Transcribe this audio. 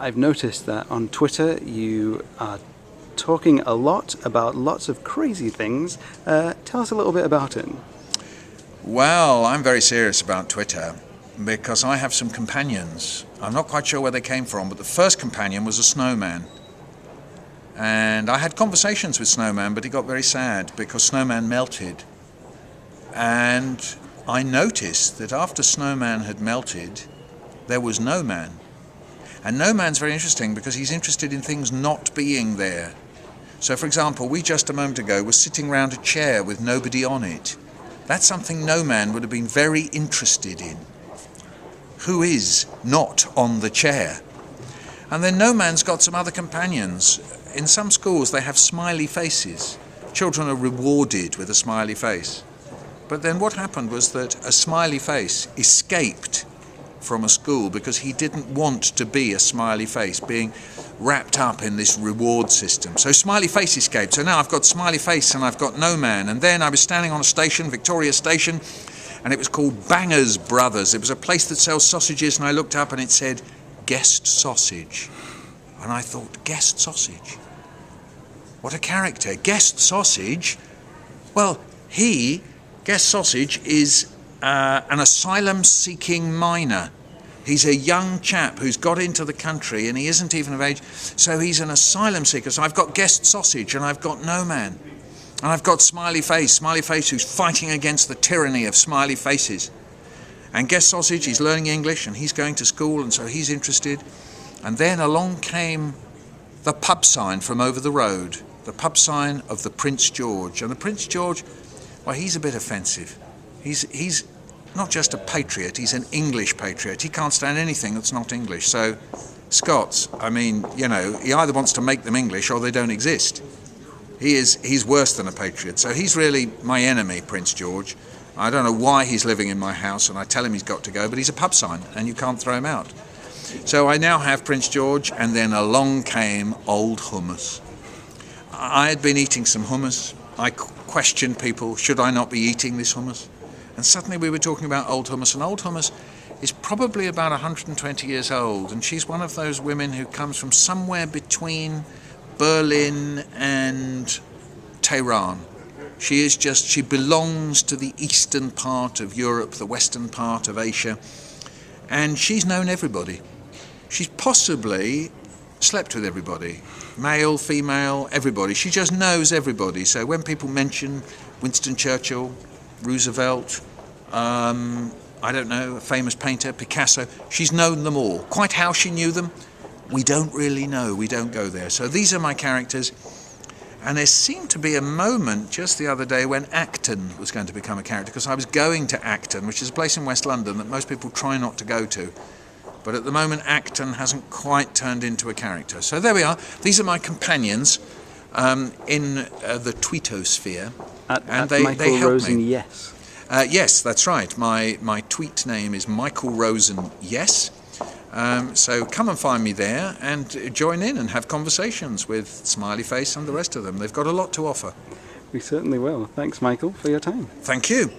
I've noticed that on Twitter you are talking a lot about lots of crazy things. Tell us a little bit about it. Well, I'm very serious about Twitter because I have some companions. I'm not quite sure where they came from, but the first companion was a snowman. And I had conversations with Snowman, but he got very sad because Snowman melted. And I noticed that after Snowman had melted, there was No Man. And No Man's very interesting because he's interested in things not being there. So, for example, we just a moment ago were sitting round a chair with nobody on it. That's something No Man would have been very interested in. Who is not on the chair? And then No Man's got some other companions. In some schools they have smiley faces. Children are rewarded with a smiley face. But then what happened was that a smiley face escaped from a school because he didn't want to be a smiley face, being wrapped up in this reward system. So smiley face escaped. So now I've got smiley face and I've got No Man. And then I was standing on a station, Victoria Station, and it was called Bangers Brothers. It was a place that sells sausages, and I looked up and it said Guest Sausage. And I thought, Guest Sausage? What a character. Guest Sausage? Well, Guest Sausage is an asylum-seeking miner. He's a young chap who's got into the country and he isn't even of age, so he's an asylum seeker. So I've got Guest Sausage and I've got No Man. And I've got Smiley Face who's fighting against the tyranny of smiley faces. And Guest Sausage, he's learning English and he's going to school, and so he's interested. And then along came the pub sign from over the road, the pub sign of the Prince George. And the Prince George, well, he's a bit offensive. He's not just a patriot, he's an English patriot. He can't stand anything that's not English. So Scots, I mean, you know, he either wants to make them English or they don't exist. He's worse than a patriot. So he's really my enemy, Prince George. I don't know why he's living in my house, and I tell him he's got to go, but he's a pub sign and you can't throw him out. So I now have Prince George, and then along came Old Hummus. I had been eating some hummus. I questioned people, should I not be eating this hummus? And suddenly we were talking about Old Hummus, and Old Hummus is probably about 120 years old, and she's one of those women who comes from somewhere between Berlin and Tehran. She belongs to the eastern part of Europe, the western part of Asia, and she's known everybody. She's possibly slept with everybody, male, female, everybody. She just knows everybody. So when people mention Winston Churchill, Roosevelt, I don't know, a famous painter, Picasso, she's known them all. Quite how she knew them, we don't really know. We don't go there. So these are my characters. And there seemed to be a moment just the other day when Acton was going to become a character, because I was going to Acton, which is a place in West London that most people try not to go to. But at the moment, Acton hasn't quite turned into a character. So there we are. These are my companions in the tweetosphere. And they help Rosen, me. yes. Yes, that's right. My tweet name is Michael Rosen, yes. So come and find me there and join in and have conversations with Smiley Face and the rest of them. They've got a lot to offer. We certainly will. Thanks, Michael, for your time. Thank you.